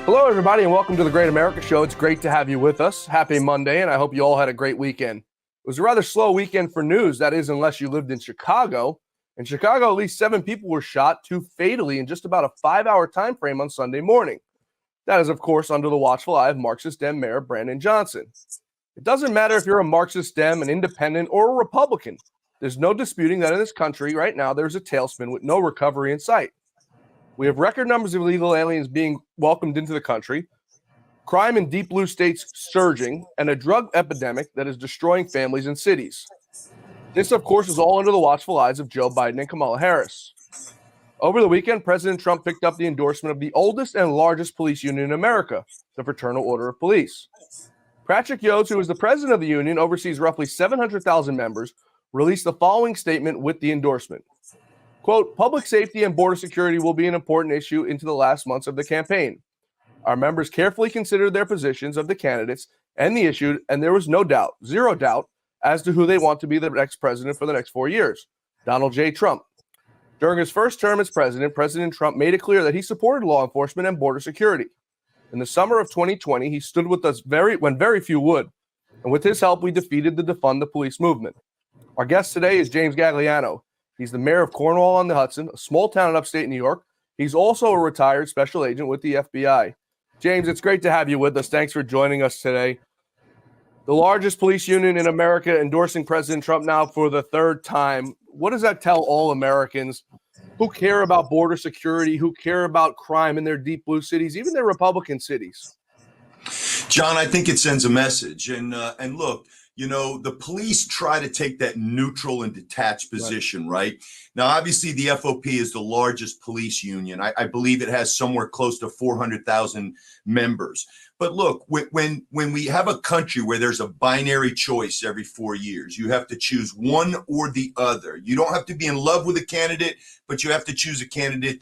Hello, everybody, and welcome to the Great America Show. It's great to have you with us. Happy Monday, and I hope you all had a great weekend. It was a rather slow weekend for news, that is, unless you lived in Chicago. In Chicago, at least 7 people were shot, 2 fatally, in just about a 5-hour time frame on Sunday morning. That is, of course, under the watchful eye of Marxist Dem Mayor Brandon Johnson. It doesn't matter if you're a Marxist Dem, an independent, or a Republican. There's no disputing that in this country right now there's a tailspin with no recovery in sight. We have record numbers of illegal aliens being welcomed into the country, crime in deep blue states surging, and a drug epidemic that is destroying families and cities. This, of course, is all under the watchful eyes of Joe Biden and Kamala Harris. Over the weekend, President Trump picked up the endorsement of the oldest and largest police union in America, the Fraternal Order of Police. Patrick Yost, who is the president of the union, oversees roughly 700,000 members, released the following statement with the endorsement. Quote, public safety and border security will be an important issue into the last months of the campaign. Our members carefully considered their positions of the candidates and the issue, and there was no doubt, zero doubt, as to who they want to be the next president for the next 4 years, Donald J. Trump. During his first term as president, President Trump made it clear that he supported law enforcement and border security. In the summer of 2020, he stood with us when very few would, and with his help, we defeated the Defund the Police movement. Our guest today is James Gagliano. He's the mayor of Cornwall-on-the-Hudson, a small town in upstate New York. He's also a retired special agent with the F.B.I. James, it's great to have you with us. Thanks for joining us today. The largest police union in America endorsing President Trump now for the third time. What does that tell all Americans who care about border security, who care about crime in their deep blue cities, even their Republican cities? John, I think it sends a message. And look, you know, the police try to take that neutral and detached position, right? Now, obviously, the FOP is the largest police union. I believe it has somewhere close to 400,000 members. But look, when we have a country where there's a binary choice every 4 years, you have to choose one or the other. You don't have to be in love with a candidate, but you have to choose a candidate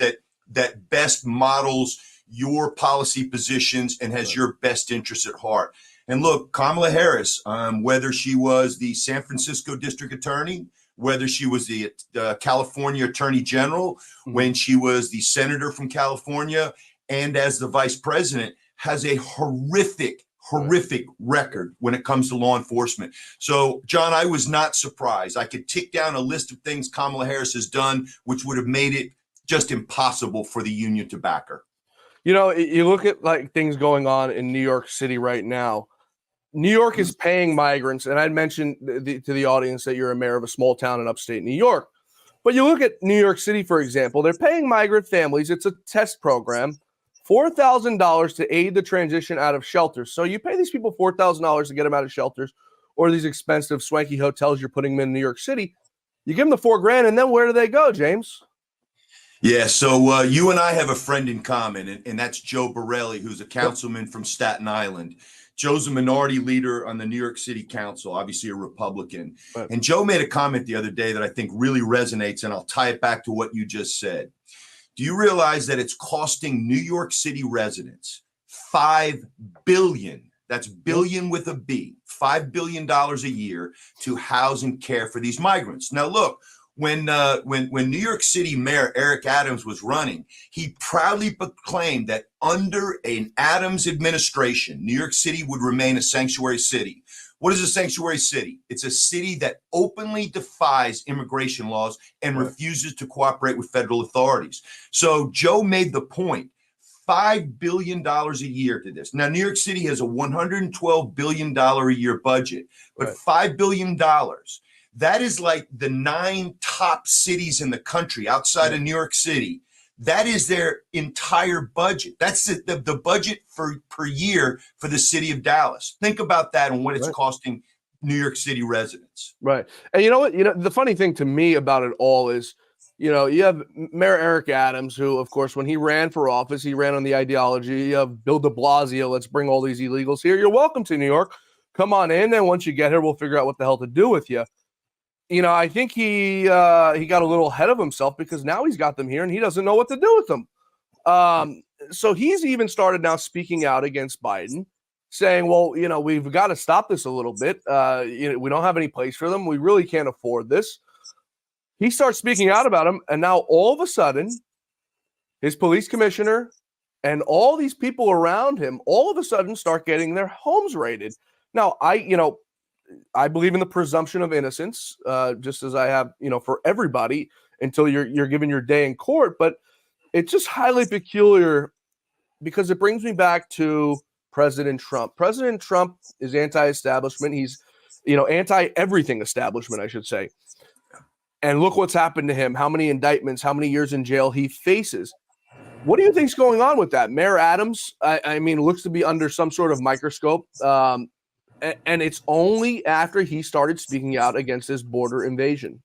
that best models your policy positions and has your best interests at heart. And look, Kamala Harris, whether she was the San Francisco district attorney, whether she was the California attorney general, when she was the senator from California, and as the vice president, has a horrific record when it comes to law enforcement. So, John, I was not surprised. I could tick down a list of things Kamala Harris has done, which would have made it just impossible for the union to back her. You know, you look at like things going on in New York City right now. New York is paying migrants, and I'd mentioned to the audience that you're a mayor of a small town in upstate New York. But you look at New York City, for example, they're paying migrant families. It's a test program, $4,000 to aid the transition out of shelters. So you pay these people $4,000 to get them out of shelters or these expensive, swanky hotels you're putting them in New York City. You give them the $4,000, and then where do they go, James? Yeah, so you and I have a friend in common, and that's Joe Borelli, who's a councilman from Staten Island. Joe's a minority leader on the New York City Council, obviously a Republican. Right. And Joe made a comment the other day that I think really resonates, and I'll tie it back to what you just said. Do you realize that it's costing New York City residents $5 billion, that's billion with a B, $5 billion a year to house and care for these migrants? Now, look, when New York City Mayor Eric Adams was running, he proudly proclaimed that under an Adams administration, New York City would remain a sanctuary city. What is a sanctuary city? It's a city that openly defies immigration laws and refuses to cooperate with federal authorities. So Joe made the point, $5 billion a year to this. Now, New York City has a $112 billion a year budget, but $5 billion, that is like the 9 top cities in the country outside of New York City. That is their entire budget. That's the budget per year for the city of Dallas. Think about that and what it's costing New York City residents. Right. And you know what? You know, the funny thing to me about it all is, you know, you have Mayor Eric Adams, who, of course, when he ran for office, he ran on the ideology of Bill de Blasio. Let's bring all these illegals here. You're welcome to New York. Come on in. And once you get here, we'll figure out what the hell to do with you. You know, I think he got a little ahead of himself because now he's got them here and he doesn't know what to do with them. So he's even started now speaking out against Biden, saying, well, you know, we've got to stop this a little bit. You know, we don't have any place for them. We really can't afford this. He starts speaking out about him. And now all of a sudden, his police commissioner, And all these people around him all of a sudden start getting their homes raided. Now, I believe in the presumption of innocence, just as I have, for everybody until you're given your day in court. But it's just highly peculiar because it brings me back to President Trump. President Trump is anti-establishment. He's, anti-everything establishment, I should say. And look what's happened to him, how many indictments, how many years in jail he faces. What do you think's going on with that? Mayor Adams, I mean, looks to be under some sort of microscope. And it's only after he started speaking out against this border invasion.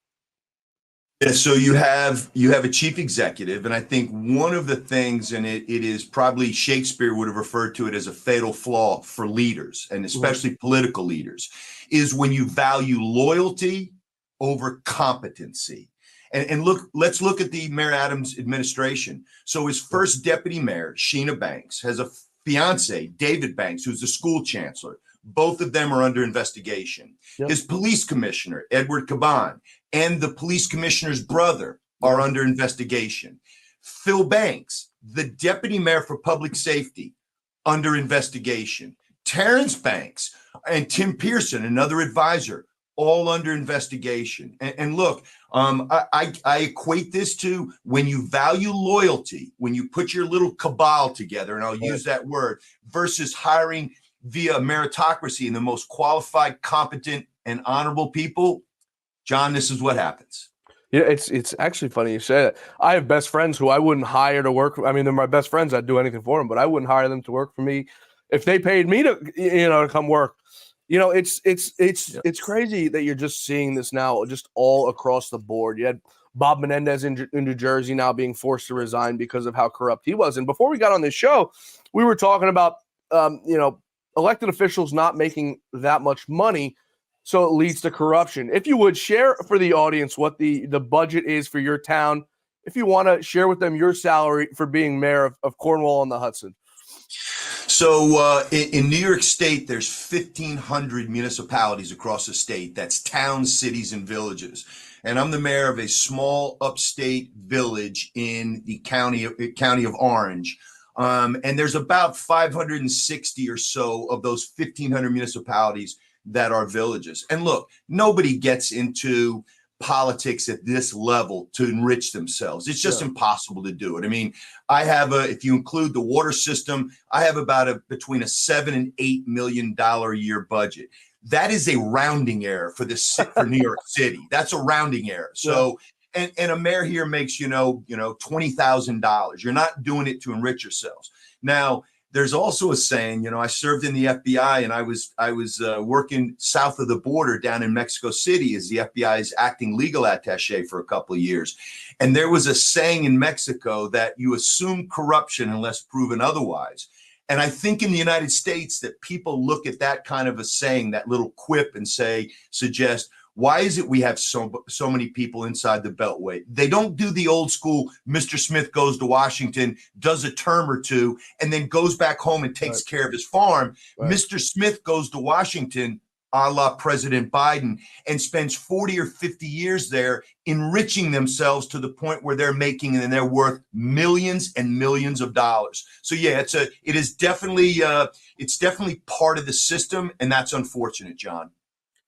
Yeah, so you have a chief executive, and I think one of the things, and it is probably Shakespeare would have referred to it as a fatal flaw for leaders, and especially political leaders, is when you value loyalty over competency. And let's look at the Mayor Adams administration. So his first deputy mayor, Sheena Banks, has a fiance, David Banks, who's the school chancellor. Both of them are under investigation. Yep. His police commissioner, Edward Caban, and the police commissioner's brother are under investigation. Phil Banks, the deputy mayor for public safety, under investigation. Terrence Banks and Tim Pearson, another advisor, all under investigation. And look, I equate this to when you value loyalty, when you put your little cabal together, and I'll use that word, versus hiring via meritocracy and the most qualified, competent, and honorable people, John, this is what happens. Yeah, it's actually funny you say that. I have best friends who I wouldn't hire to work. I mean, they're my best friends. I'd do anything for them, but I wouldn't hire them to work for me if they paid me to come work. It's crazy that you're just seeing this now just all across the board. You had Bob Menendez in New Jersey now being forced to resign because of how corrupt he was. And before we got on this show, we were talking about, elected officials not making that much money, so it leads to corruption. If you would share for the audience what the budget is for your town, if you want to share with them your salary for being mayor of Cornwall-on-the-Hudson. So in New York State, there's 1,500 municipalities across the state. That's towns, cities, and villages. And I'm the mayor of a small upstate village in the county of Orange. And there's about 560 or so of those 1,500 municipalities that are villages. And look, nobody gets into politics at this level to enrich themselves. It's just impossible to do it. I mean, if you include the water system, I have about between a $7 and $8 million a year budget. That is a rounding error for New York City. That's a rounding error. So, and a mayor here makes, $20,000. You're not doing it to enrich yourselves. Now, there's also a saying, I served in the F.B.I. and I was working south of the border down in Mexico City as the FBI's acting legal attaché for a couple of years. And there was a saying in Mexico that you assume corruption unless proven otherwise. And I think in the United States that people look at that kind of a saying, that little quip, and suggest, why is it we have so many people inside the Beltway? They don't do the old school, Mr. Smith goes to Washington, does a term or two, and then goes back home and takes care of his farm. Right. Mr. Smith goes to Washington, a la President Biden, and spends 40 or 50 years there enriching themselves to the point where they're making and they're worth millions and millions of dollars. So yeah, it's definitely part of the system, and that's unfortunate, John.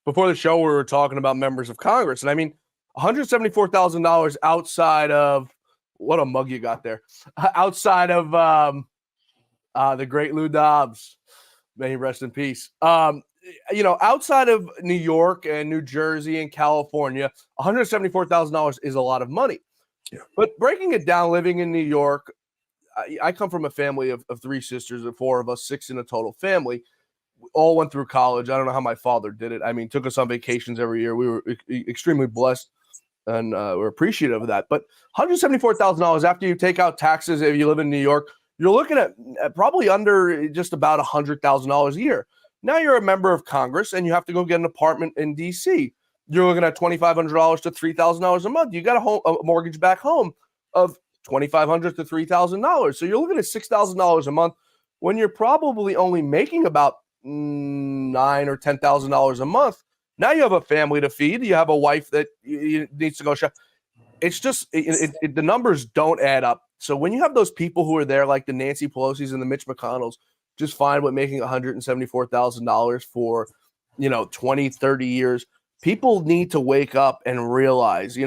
Before the show, we were talking about members of Congress, and I mean, $174,000 outside of what a mug you got there, outside of the great Lou Dobbs, may he rest in peace. Outside of New York and New Jersey and California, $174,000 is a lot of money. Yeah. But breaking it down, living in New York, I come from a family of three sisters, and four of us, six in a total family. We all went through college. I don't know how my father did it. I mean, took us on vacations every year. We were extremely blessed, and we're appreciative of that. But $174,000 after you take out taxes, if you live in New York, you're looking at probably under just about $100,000 a year. Now you're a member of Congress, and you have to go get an apartment in D.C. You're looking at $2,500 to $3,000 a month. You got a mortgage back home of $2,500 to $3,000. So you're looking at $6,000 a month when you're probably only making about $9,000 or $10,000 a month. Now you have a family to feed. You have a wife that needs to go shop. It's just the numbers don't add up So when you have those people who are there, like the Nancy Pelosi's and the Mitch McConnells, just fine with making $174,000 for, 20, 30 years, people need to wake up and realize,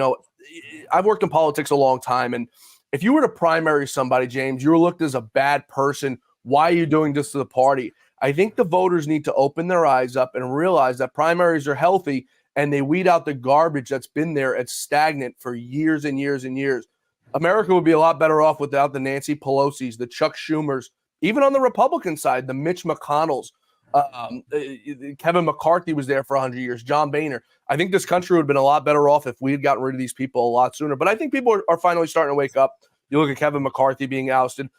I've worked in politics a long time. And if you were to primary somebody, James, you were looked as a bad person. Why are you doing this to the party? I think the voters need to open their eyes up and realize that primaries are healthy and they weed out the garbage that's been there. It's stagnant for years and years and years. America would be a lot better off without the Nancy Pelosi's, the Chuck Schumers, even on the Republican side, the Mitch McConnells. Kevin McCarthy was there for 100 years, John Boehner. I think this country would have been a lot better off if we had gotten rid of these people a lot sooner. But I think people are finally starting to wake up. You look at Kevin McCarthy being ousted,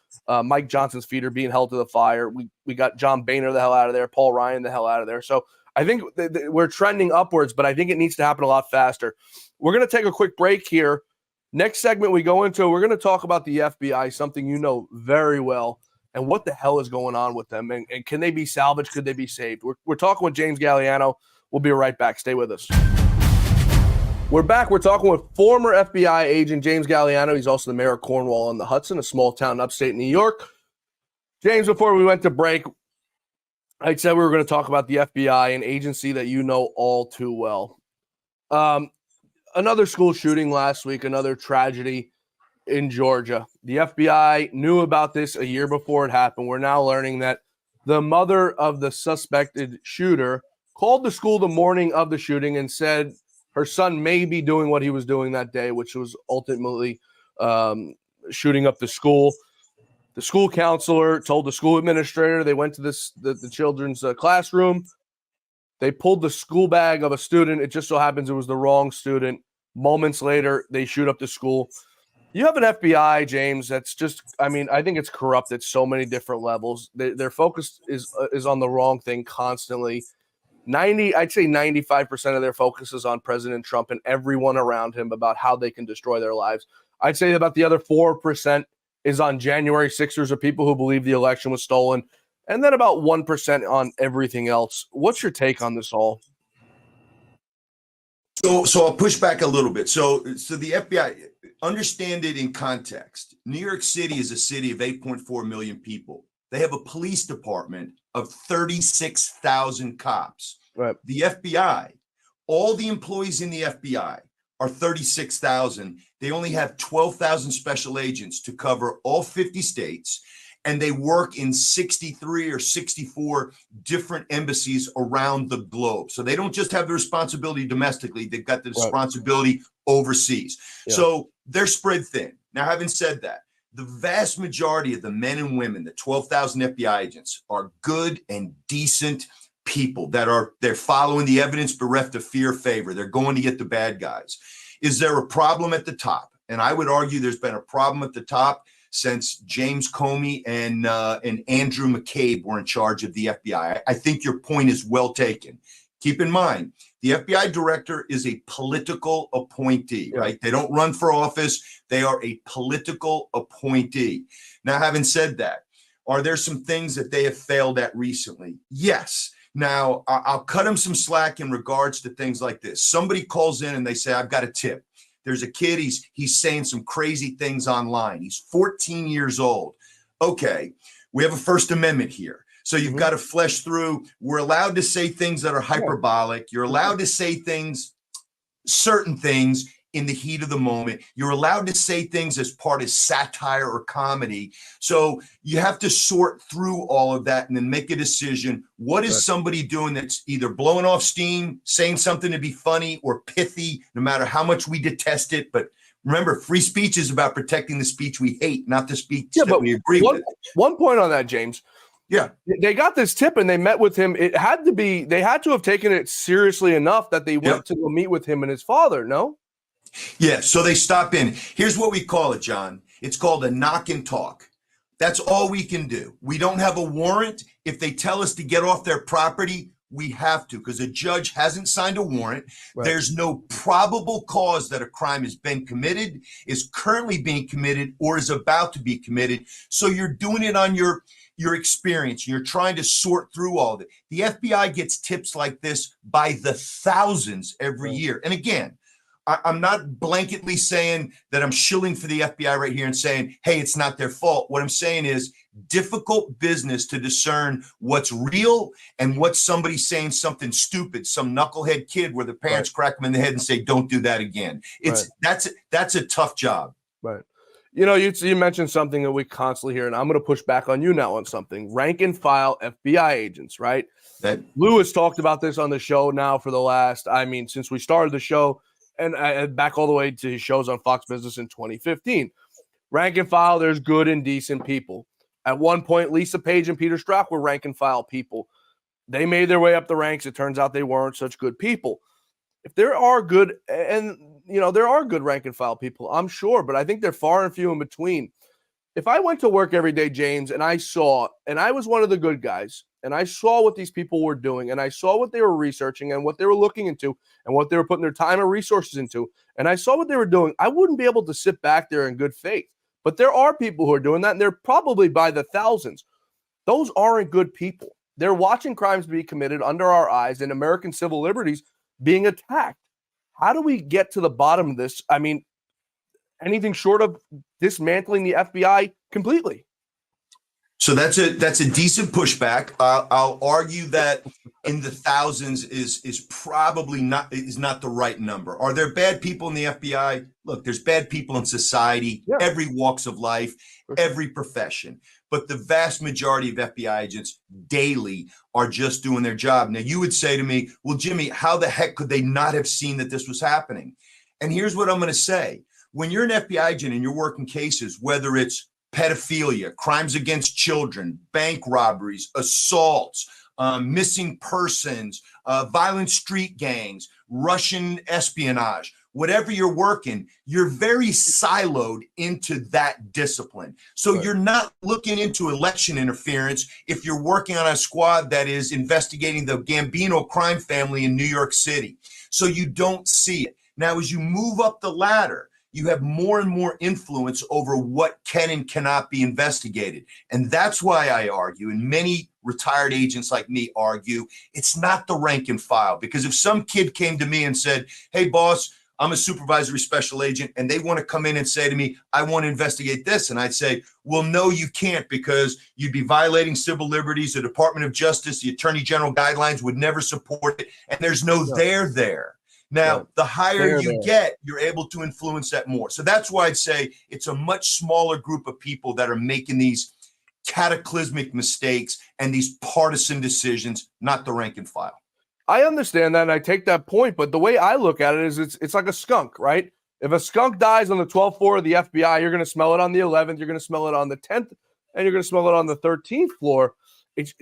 Mike Johnson's feet are being held to the fire. We got John Boehner the hell out of there, Paul Ryan the hell out of there. So I think we're trending upwards, but I think it needs to happen a lot faster. We're going to take a quick break here. Next segment we go into, we're going to talk about the FBI, something you know very well, and what the hell is going on with them, and can they be salvaged? Could they be saved? We're talking with James Gagliano. We'll be right back. Stay with us. We're back. We're talking with former FBI agent James Gagliano. He's also the mayor of Cornwall on the Hudson, a small town upstate New York. James, before we went to break, I said we were going to talk about the FBI, an agency that you know all too well. Another school shooting last week, another tragedy in Georgia. The FBI knew about this a year before it happened. We're now learning that the mother of the suspected shooter called the school the morning of the shooting and said her son may be doing what he was doing that day, which was ultimately shooting up the school. The school counselor told the school administrator. They went to the children's classroom. They pulled the school bag of a student. It just so happens it was the wrong student. Moments later, they shoot up the school. You have an FBI, James, that's just, I think it's corrupt at so many different levels. Their focus is on the wrong thing constantly. I'd say 95% of their focus is on President Trump and everyone around him about how they can destroy their lives. I'd say about the other 4% is on January 6ers or people who believe the election was stolen. And then about 1% on everything else. What's your take on this all? So I'll push back a little bit. So the FBI, understand it in context. New York City is a city of 8.4 million people. They have a police department of 36,000 cops. Right. The FBI, all the employees in the FBI are 36,000. They only have 12,000 special agents to cover all 50 states. And they work in 63 or 64 different embassies around the globe. So they don't just have the responsibility domestically, they've got the responsibility overseas. Yeah. So they're spread thin. Now, having said that, the vast majority of the men and women, the 12,000 FBI agents, are good and decent people they're following the evidence bereft of fear, favor. They're going to get the bad guys. Is there a problem at the top? And I would argue there's been a problem at the top since James Comey and Andrew McCabe were in charge of the FBI. I think your point is well taken. Keep in mind, the FBI director is a political appointee, right? They don't run for office. They are a political appointee. Now, having said that, are there some things that they have failed at recently? Yes. Now, I'll cut them some slack in regards to things like this. Somebody calls in and they say, I've got a tip. There's a kid, he's saying some crazy things online. He's 14 years old. Okay, we have a First Amendment here. So you've got to flesh through. We're allowed to say things that are hyperbolic. You're allowed to say certain things in the heat of the moment. You're allowed to say things as part of satire or comedy. So you have to sort through all of that and then make a decision. What is somebody doing that's either blowing off steam, saying something to be funny or pithy, no matter how much we detest it? But remember, free speech is about protecting the speech we hate, not the speech that we agree with. One point on that, James. Yeah. They got this tip and they met with him. They had to have taken it seriously enough that they went to go meet with him and his father, no? Yeah, so they stop in. Here's what we call it, John. It's called a knock and talk. That's all we can do. We don't have a warrant. If they tell us to get off their property, we have to, because a judge hasn't signed a warrant. Right. There's no probable cause that a crime has been committed, is currently being committed, or is about to be committed. So you're doing it on your experience. You're trying to sort through all of it. The FBI gets tips like this by the thousands every year. And again, I'm not blanketly saying that I'm shilling for the FBI right here and saying, hey, it's not their fault. What I'm saying is difficult business to discern what's real and what's somebody saying something stupid, some knucklehead kid where the parents crack them in the head and say, don't do that again. That's a tough job. Right. You know, you mentioned something that we constantly hear, and I'm going to push back on you now on something. Rank and file FBI agents, right? Lou has talked about this on the show now for the last, since we started the show, and back all the way to his shows on Fox Business in 2015. Rank and file, there's good and decent people. At one point, Lisa Page and Peter Strzok were rank and file people. They made their way up the ranks. It turns out they weren't such good people. If there are good, and there are good rank and file people, I'm sure, but I think they're far and few in between. If I went to work every day, James, and I was one of the good guys, and I saw what these people were doing, and I saw what they were researching and what they were looking into and what they were putting their time and resources into, and I saw what they were doing, I wouldn't be able to sit back there in good faith. But there are people who are doing that, and they're probably by the thousands. Those aren't good people. They're watching crimes be committed under our eyes and American civil liberties being attacked. How do we get to the bottom of this? Anything short of dismantling the FBI completely. So that's a decent pushback. I'll argue that in the thousands is probably not the right number. Are there bad people in the FBI? Look, there's bad people in society, every walks of life, every profession. But the vast majority of FBI agents daily are just doing their job. Now, you would say to me, well, Jimmy, how the heck could they not have seen that this was happening? And here's what I'm going to say. When you're an FBI agent and you're working cases, whether it's pedophilia, crimes against children, bank robberies, assaults, missing persons, violent street gangs, Russian espionage, whatever you're working, you're very siloed into that discipline. So you're not looking into election interference if you're working on a squad that is investigating the Gambino crime family in New York City. So you don't see it. Now, as you move up the ladder, you have more and more influence over what can and cannot be investigated. And that's why I argue, and many retired agents like me argue, it's not the rank and file. Because if some kid came to me and said, hey, boss, I'm a supervisory special agent, and they want to come in and say to me, I want to investigate this. And I'd say, well, no, you can't, because you'd be violating civil liberties. The Department of Justice, the Attorney General guidelines would never support it. And there's no there. Now, the higher you get, you're able to influence that more. So that's why I'd say it's a much smaller group of people that are making these cataclysmic mistakes and these partisan decisions, not the rank and file. I understand that, and I take that point, but the way I look at it is it's like a skunk, right? If a skunk dies on the 12th floor of the FBI, you're going to smell it on the 11th, you're going to smell it on the 10th, and you're going to smell it on the 13th floor.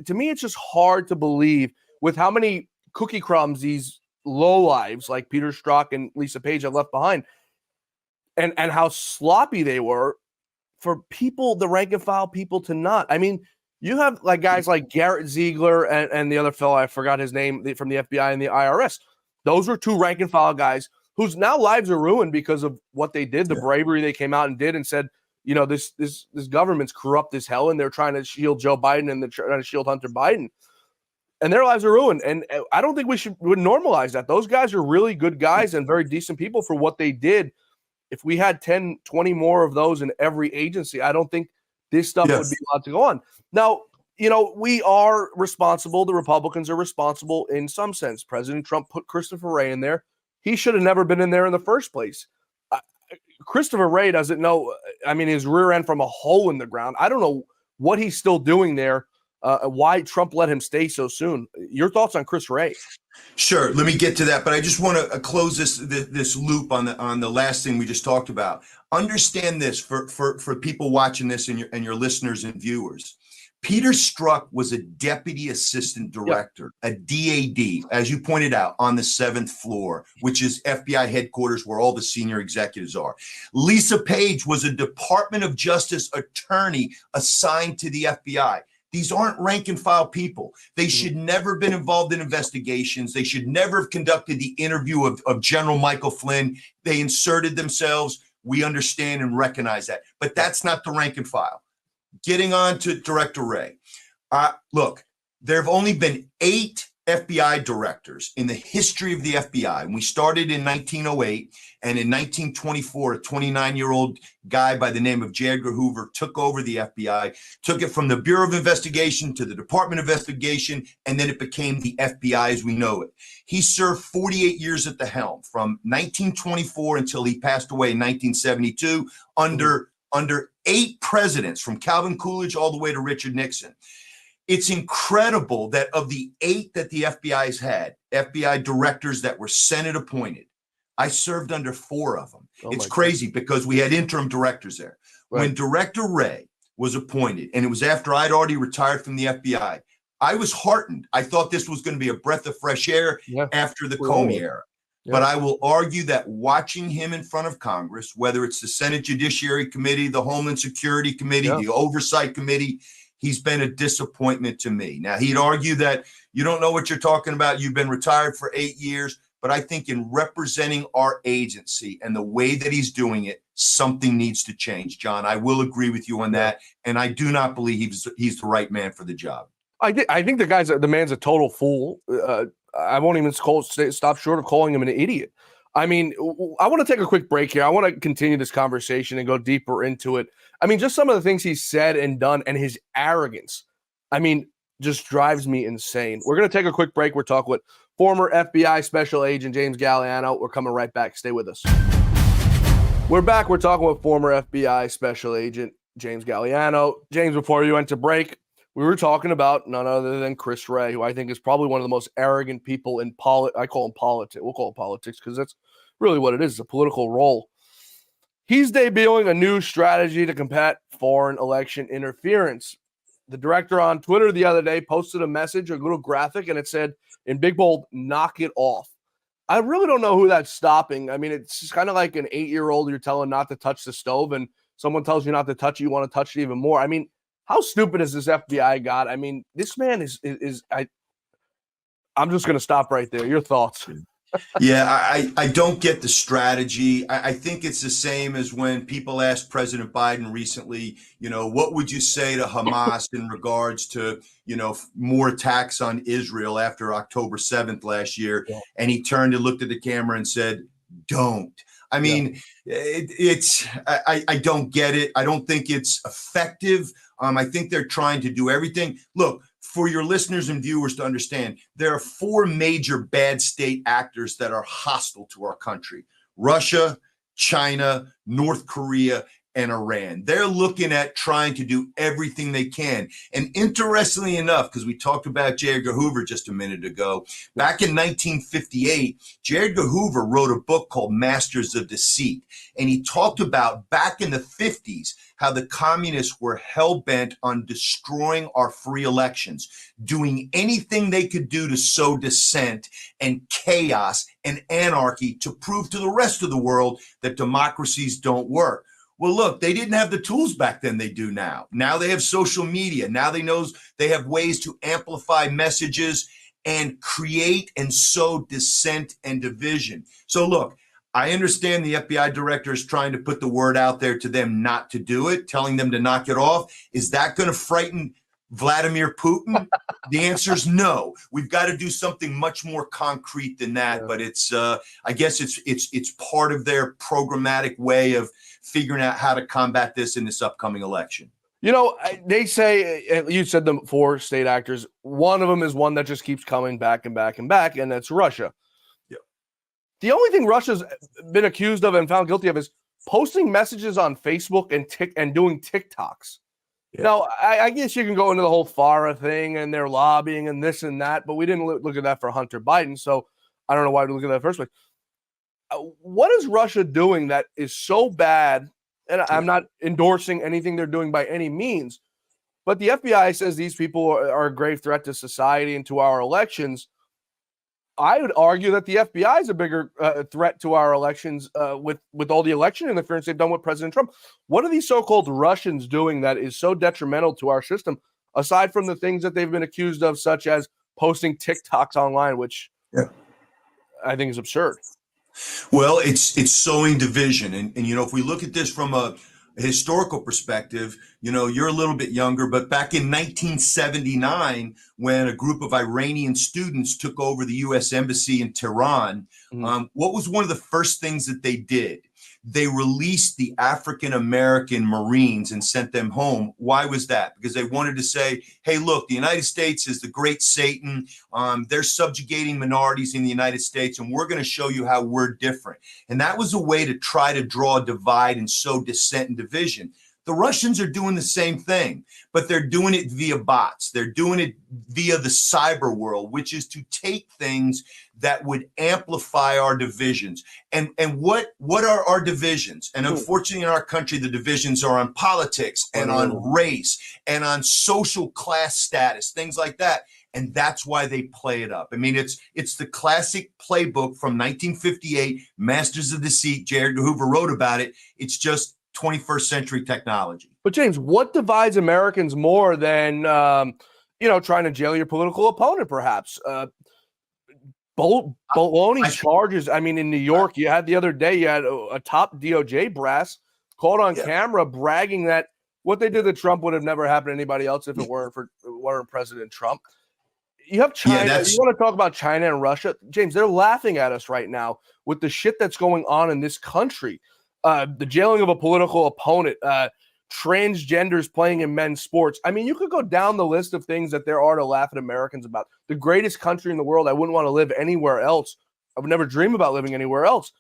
To me, it's just hard to believe with how many cookie crumbs these lowlives like Peter Strzok and Lisa Page have left behind, and how sloppy they were for people, the rank and file people, to not. You have like guys like Garrett Ziegler and the other fellow, I forgot his name, from the FBI and the IRS. Those were two rank and file guys whose now lives are ruined because of what they did, the bravery they came out and did, and said, this government's corrupt as hell, and they're trying to shield Joe Biden and they're trying to shield Hunter Biden. And their lives are ruined. And I don't think we would normalize that. Those guys are really good guys and very decent people for what they did. If we had 10, 20 more of those in every agency, I don't think this stuff would be allowed to go on. Now, we are responsible. The Republicans are responsible in some sense. President Trump put Christopher Wray in there. He should have never been in there in the first place. Christopher Wray doesn't know, his rear end from a hole in the ground. I don't know what he's still doing there. Why Trump let him stay so soon. Your thoughts on Chris Wray? Sure. Let me get to that, but I just want to close this loop on the last thing we just talked about. Understand this for people watching this and your listeners and viewers. Peter Strzok was a deputy assistant director, a DAD, as you pointed out, on the 7th floor, which is FBI headquarters where all the senior executives are. Lisa Page was a Department of Justice attorney assigned to the FBI. These aren't rank and file people. They should never have been involved in investigations. They should never have conducted the interview of General Michael Flynn. They inserted themselves. We understand and recognize that. But that's not the rank and file. Getting on to Director Wray. Look, there have only been 8 FBI directors in the history of the FBI. And we started in 1908. And in 1924, a 29-year-old guy by the name of J. Edgar Hoover took over the FBI, took it from the Bureau of Investigation to the Department of Investigation, and then it became the FBI as we know it. He served 48 years at the helm from 1924 until he passed away in 1972 under 8 presidents, from Calvin Coolidge all the way to Richard Nixon. It's incredible that of the 8 that the FBI's had, FBI directors that were Senate appointed, I served under 4 of them. It's crazy because we had interim directors there. Right. When Director Wray was appointed, and it was after I'd already retired from the FBI, I was heartened. I thought this was going to be a breath of fresh air after the Comey era. Yeah. But I will argue that watching him in front of Congress, whether it's the Senate Judiciary Committee, the Homeland Security Committee, the Oversight Committee, he's been a disappointment to me. Now, he'd argue that you don't know what you're talking about. You've been retired for 8 years. But I think in representing our agency and the way that he's doing it, something needs to change, John. I will agree with you on that. And I do not believe he's the right man for the job. I think the man's a total fool. I won't even stop short of calling him an idiot. I mean, I want to take a quick break here. I want to continue this conversation and go deeper into it. I mean, just some of the things he's said and done and his arrogance, I mean, just drives me insane. We're going to take a quick break. We're talking with former FBI Special Agent James Gagliano. We're coming right back. Stay with us. We're back. We're talking with former FBI Special Agent James Gagliano. James, before you went to break, we were talking about none other than Chris Wray, who I think is probably one of the most arrogant people in I call him politics. We'll call it politics because that's really what it is. It's a political role. He's debuting a new strategy to combat foreign election interference. The director on Twitter the other day posted a message, a little graphic, and it said in big bold, "Knock it off." I really don't know who that's stopping. I mean, it's just kind of like an 8-year-old you're telling not to touch the stove, and someone tells you not to touch it, you want to touch it even more. I mean, how stupid is this FBI got? I mean, this man I'm just going to stop right there. Your thoughts? Yeah, I don't get the strategy. I think it's the same as when people asked President Biden recently, what would you say to Hamas in regards to, more attacks on Israel after October 7th last year? Yeah. And he turned and looked at the camera and said, don't. I mean, I don't get it. I don't think it's effective. I think they're trying to do everything. Look, for your listeners and viewers to understand, there are 4 major bad state actors that are hostile to our country: Russia, China, North Korea, and Iran. They're looking at trying to do everything they can. And interestingly enough, because we talked about J. Edgar Hoover just a minute ago, back in 1958, J. Edgar Hoover wrote a book called Masters of Deceit. And he talked about back in the 50s, how the communists were hell-bent on destroying our free elections, doing anything they could do to sow dissent and chaos and anarchy to prove to the rest of the world that democracies don't work. Well, look, they didn't have the tools back then they do now. Now they have social media. Now they have ways to amplify messages and create and sow dissent and division. So look, I understand the FBI director is trying to put the word out there to them not to do it, telling them to knock it off. Is that going to frighten Vladimir Putin? The answer is no. We've got to do something much more concrete than that. Yeah. But it's, I guess it's part of their programmatic way of figuring out how to combat this in this upcoming election. They say, you said them 4 state actors. One of them is one that just keeps coming back and back and back, and that's Russia. Yeah. The only thing Russia's been accused of and found guilty of is posting messages on Facebook and doing TikToks. Yeah. Now, I guess you can go into the whole FARA thing and their lobbying and this and that, but we didn't look at that for Hunter Biden, so I don't know why we look at that first place. What is Russia doing that is so bad? And I'm not endorsing anything they're doing by any means, but the FBI says these people are a grave threat to society and to our elections. I would argue that the FBI is a bigger threat to our elections with all the election interference they've done with President Trump. What are these so-called Russians doing that is so detrimental to our system, aside from the things that they've been accused of, such as posting TikToks online, which I think is absurd. Well, it's sowing division. And if we look at this from a a historical perspective, you're a little bit younger, but back in 1979, when a group of Iranian students took over the U.S. Embassy in Tehran, what was one of the first things that they did? They released the African American Marines and sent them home. Why was that? Because they wanted to say, hey, look, the United States is the great Satan. They're subjugating minorities in the United States, and we're going to show you how we're different. And that was a way to try to draw a divide and sow dissent and division. The Russians are doing the same thing, but they're doing it via bots. They're doing it via the cyber world, which is to take things that would amplify our divisions. And what are our divisions? And unfortunately, in our country, the divisions are on politics and on race and on social class status, things like that. And that's why they play it up. I mean, it's the classic playbook from 1958, Masters of Deceit. J. Edgar Hoover wrote about it. It's just 21st century technology. But James, what divides Americans more than, trying to jail your political opponent, perhaps? Baloney charges. I mean, in New York, you had the other day, you had a top DOJ brass caught on camera bragging that what they did to Trump would have never happened to anybody else if it weren't President Trump. You have China. You want to talk about China and Russia? James, they're laughing at us right now with the shit that's going on in this country. The jailing of a political opponent, transgenders playing in men's sports. I mean, you could go down the list of things that there are to laugh at Americans about. The greatest country in the world. I wouldn't want to live anywhere else. I would never dream about living anywhere else.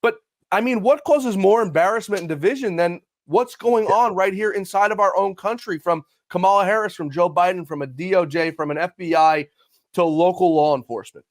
But, I mean, what causes more embarrassment and division than what's going on right here inside of our own country, from Kamala Harris, from Joe Biden, from a DOJ, from an FBI to local law enforcement?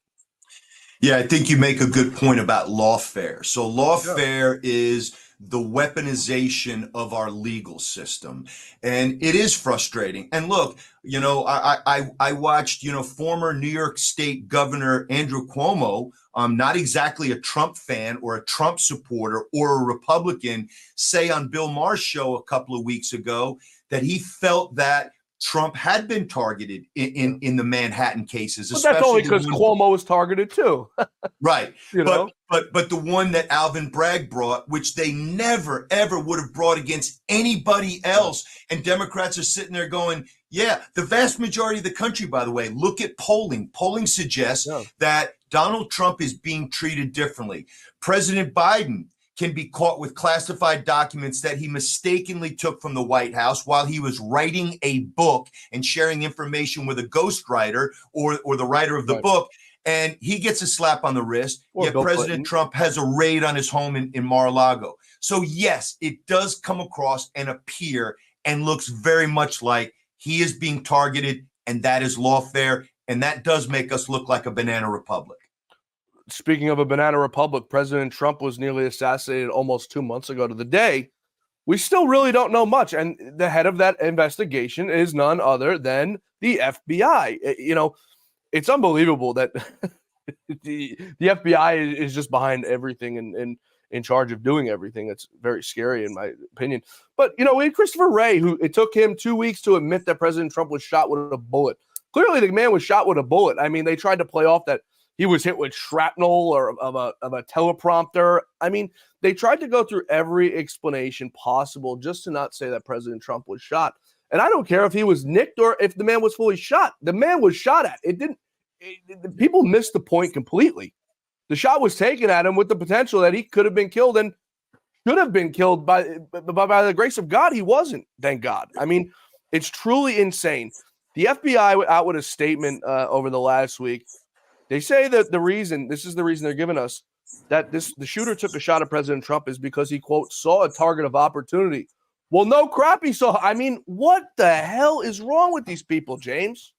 Yeah, I think you make a good point about lawfare. So lawfare is the weaponization of our legal system. And it is frustrating. And look, I watched, former New York State Governor Andrew Cuomo, not exactly a Trump fan or a Trump supporter or a Republican, say on Bill Maher's show a couple of weeks ago that he felt that Trump had been targeted in the Manhattan cases. But that's only because Cuomo was targeted too. Right. But the one that Alvin Bragg brought, which they never, ever would have brought against anybody else. And Democrats are sitting there going, yeah, the vast majority of the country, by the way, look at polling. Polling suggests that Donald Trump is being treated differently. President Biden can be caught with classified documents that he mistakenly took from the White House while he was writing a book and sharing information with a ghostwriter or the writer of the book. And he gets a slap on the wrist. Yet President Trump has a raid on his home in Mar-a-Lago. So yes, it does come across and appear and looks very much like he is being targeted, and that is lawfare. And that does make us look like a banana republic. Speaking of a banana republic, President Trump was nearly assassinated almost 2 months ago to the day. We still really don't know much. And the head of that investigation is none other than the FBI. It's unbelievable that the FBI is just behind everything and in charge of doing everything. It's very scary, in my opinion. But, we had Christopher Wray, who it took him 2 weeks to admit that President Trump was shot with a bullet. Clearly, the man was shot with a bullet. I mean, they tried to play off that he was hit with shrapnel or of a teleprompter. I mean, they tried to go through every explanation possible just to not say that President Trump was shot. And I don't care if he was nicked or if the man was fully shot. The man was shot at. People missed the point completely. The shot was taken at him with the potential that he could have been killed and should have been killed by the grace of God. He wasn't, thank God. I mean, it's truly insane. The FBI out with a statement over the last week. They say that this is the reason they're giving us, that the shooter took a shot at President Trump is because he, quote, saw a target of opportunity. Well, no crap he saw. I mean, what the hell is wrong with these people, James?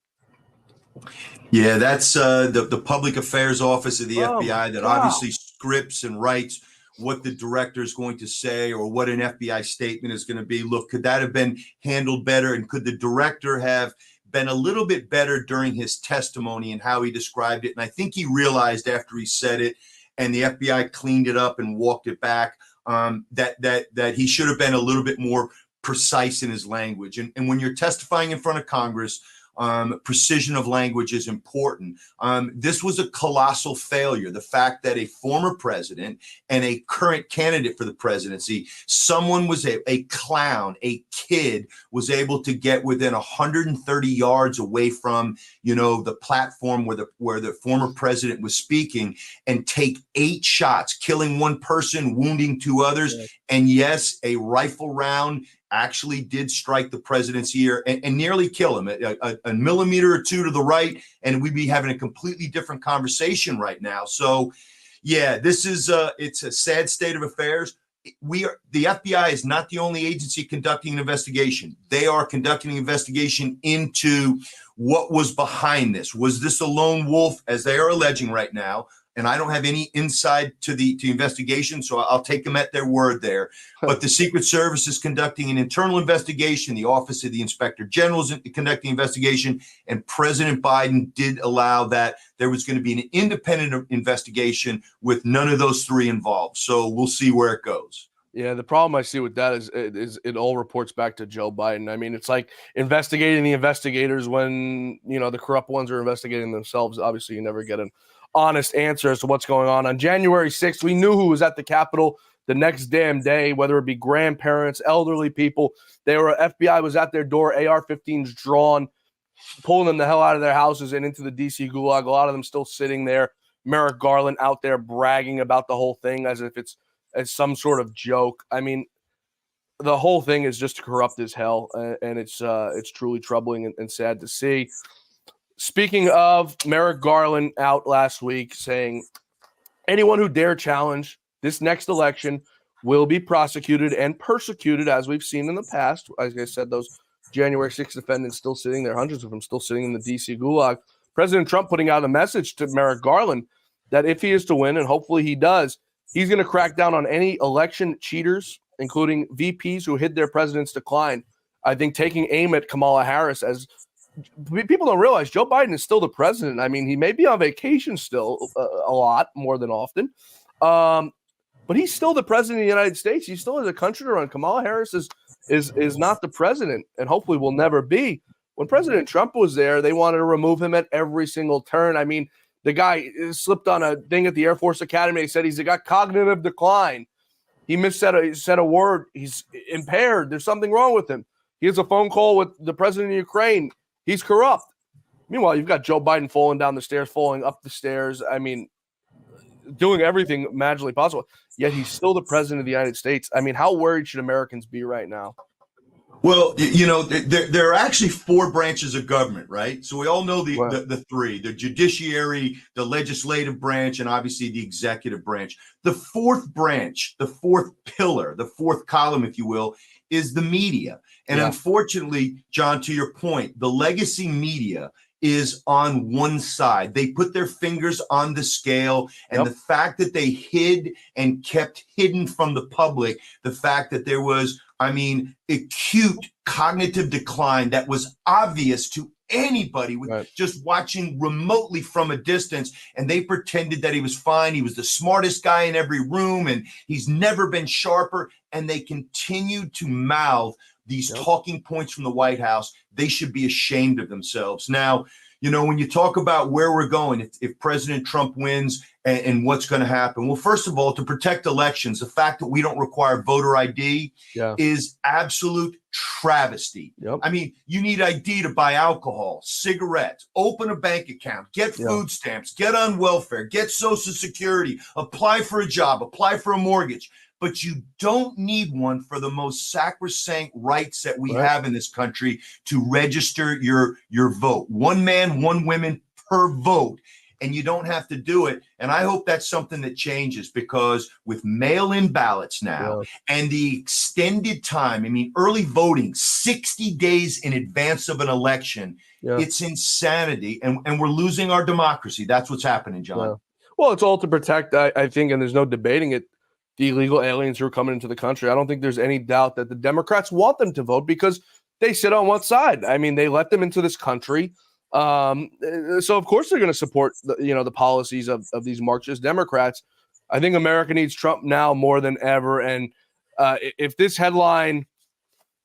Yeah, that's the public affairs office of the FBI that obviously scripts and writes what the director is going to say or what an FBI statement is going to be. Look, could that have been handled better? And could the director have been a little bit better during his testimony and how he described it? And I think he realized after he said it and the FBI cleaned it up and walked it back, that he should have been a little bit more precise in his language. And when you're testifying in front of Congress, Precision of language is important. This was a colossal failure. The fact that a former president and a current candidate for the presidency, someone was a clown, a kid, was able to get within 130 yards away from, the platform where the former president was speaking and take 8 shots, killing one person, wounding 2 others. Yeah. And yes, a rifle round actually did strike the president's ear and nearly kill him, a millimeter or 2 to the right, and we'd be having a completely different conversation right now. So, yeah, this is it's a sad state of affairs. The FBI is not the only agency conducting an investigation. They are conducting an investigation into what was behind this. Was this a lone wolf, as they are alleging right now? And I don't have any insight to the investigation, so I'll take them at their word there. But the Secret Service is conducting an internal investigation. The Office of the Inspector General is conducting an investigation, and President Biden did allow that there was going to be an independent investigation with none of those 3 involved. So we'll see where it goes. Yeah, the problem I see with that is it all reports back to Joe Biden. I mean, it's like investigating the investigators when, the corrupt ones are investigating themselves. Obviously, you never get an honest answer as to what's going on. On January 6th, we knew who was at the Capitol the next damn day, whether it be grandparents, elderly people. FBI was at their door, AR-15s drawn, pulling them the hell out of their houses and into the D.C. gulag. A lot of them still sitting there. Merrick Garland out there bragging about the whole thing as if it's as some sort of joke. I mean, the whole thing is just corrupt as hell, and it's truly troubling and sad to see. Speaking of, Merrick Garland out last week saying anyone who dare challenge this next election will be prosecuted and persecuted, as we've seen in the past. As I said, those January 6th defendants still sitting there, hundreds of them still sitting in the D.C. gulag. President Trump putting out a message to Merrick Garland that if he is to win, and hopefully he does, he's going to crack down on any election cheaters, including VPs who hid their president's decline. I think taking aim at Kamala Harris, as people don't realize, Joe Biden is still the president. I mean, he may be on vacation still a lot more than often, but he's still the president of the United States. He still has a country to run. Kamala Harris is not the president, and hopefully will never be. When President Trump was there, they wanted to remove him at every single turn. I mean, the guy slipped on a thing at the Air Force Academy. He said he's got cognitive decline. He said a word. He's impaired. There's something wrong with him. He has a phone call with the president of Ukraine. He's corrupt. Meanwhile, you've got Joe Biden falling down the stairs, falling up the stairs. I mean, doing everything magically possible. Yet he's still the president of the United States. I mean, how worried should Americans be right now? Well, there are actually 4 branches of government, right? So we all know the 3, the judiciary, the legislative branch, and obviously the executive branch. The 4th branch, the 4th pillar, the 4th column, if you will, is the media. And unfortunately, John, to your point, the legacy media is on one side. They put their fingers on the scale, and the fact that they hid and kept hidden from the public, the fact that there was, acute cognitive decline that was obvious to anybody with just watching remotely from a distance, and they pretended that he was fine. He was the smartest guy in every room, and he's never been sharper, and they continued to mouth these talking points from the White House. They should be ashamed of themselves. Now, when you talk about where we're going, if President Trump wins and what's going to happen, well, first of all, to protect elections, the fact that we don't require voter ID is absolute travesty. I mean, you need ID to buy alcohol, cigarettes, open a bank account, get food stamps, get on welfare, get Social Security, apply for a job, apply for a mortgage. But you don't need one for the most sacrosanct rights that we have in this country to register your vote. 1 man, 1 woman per vote. And you don't have to do it. And I hope that's something that changes, because with mail-in ballots now and the extended time, early voting 60 days in advance of an election, it's insanity. And we're losing our democracy. That's what's happening, John. Well, it's all to protect, I think, and there's no debating it, the illegal aliens who are coming into the country. I don't think there's any doubt that the Democrats want them to vote because they sit on one side. I mean, they let them into this country. So of course they're going to support the policies of these Marxist Democrats. I think America needs Trump now more than ever. And if this headline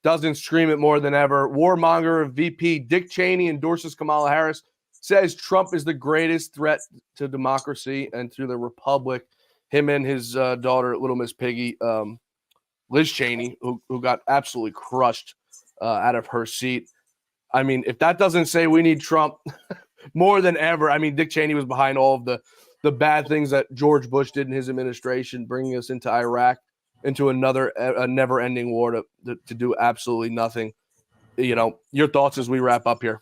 doesn't scream it more than ever. Warmonger VP Dick Cheney endorses Kamala Harris, says Trump is the greatest threat to democracy and to the republic. Him and his daughter, Little Miss Piggy, Liz Cheney, who got absolutely crushed out of her seat. I mean, if that doesn't say we need Trump more than ever, I mean, Dick Cheney was behind all of the bad things that George Bush did in his administration, bringing us into Iraq, into a never-ending war to do absolutely nothing. You know, your thoughts as we wrap up here.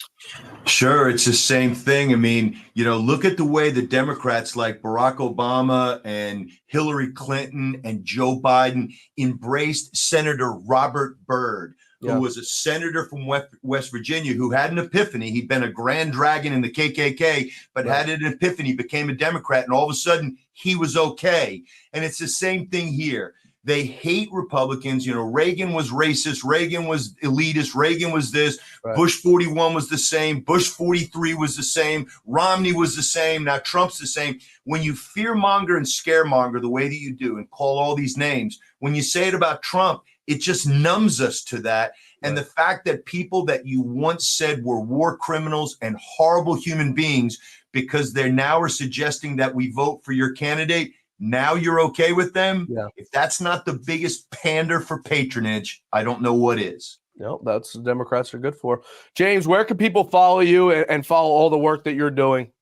Sure, it's the same thing. I mean, look at the way the Democrats like Barack Obama and Hillary Clinton and Joe Biden embraced Senator Robert Byrd, who was a senator from West Virginia who had an epiphany. He'd been a grand dragon in the KKK, but had an epiphany, became a Democrat, and all of a sudden he was okay. And it's the same thing here. They hate Republicans. Reagan was racist. Reagan was elitist. Reagan was this. Right. Bush 41 was the same. Bush 43 was the same. Romney was the same. Now Trump's the same. When you fearmonger and scaremonger the way that you do and call all these names, when you say it about Trump, it just numbs us to that. And the fact that people that you once said were war criminals and horrible human beings, because they now are suggesting that we vote for your candidate, now you're okay with them? Yeah. If that's not the biggest pander for patronage, I don't know what is. No, that's what Democrats are good for. James, where can people follow you and follow all the work that you're doing?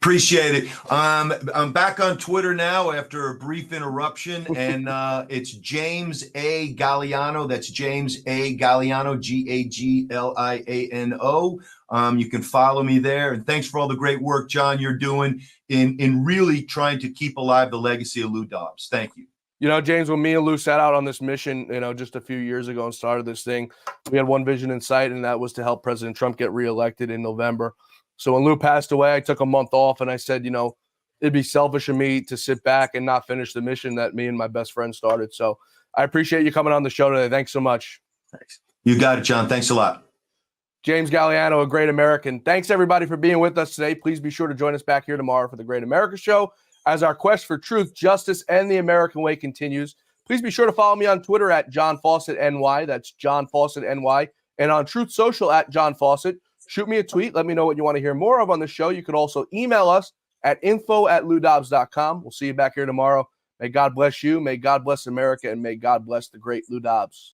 Appreciate it. I'm back on Twitter now after a brief interruption, and it's James A. Gagliano. That's James A. Gagliano, Gagliano. You can follow me there. And thanks for all the great work, John, you're doing in really trying to keep alive the legacy of Lou Dobbs. Thank you. James, when me and Lou set out on this mission, just a few years ago and started this thing, we had one vision in sight, and that was to help President Trump get reelected in November. So when Lou passed away, I took a month off, and I said, it'd be selfish of me to sit back and not finish the mission that me and my best friend started. So I appreciate you coming on the show today. Thanks so much. Thanks. You got it, John. Thanks a lot. James Gagliano, a great American. Thanks, everybody, for being with us today. Please be sure to join us back here tomorrow for the Great America Show as our quest for truth, justice, and the American way continues. Please be sure to follow me on Twitter at John Fawcett NY. That's John Fawcett NY. And on Truth Social at John Fawcett. Shoot me a tweet. Let me know what you want to hear more of on the show. You could also email us at info@LouDobbs.com. We'll see you back here tomorrow. May God bless you. May God bless America. And may God bless the great Lou Dobbs.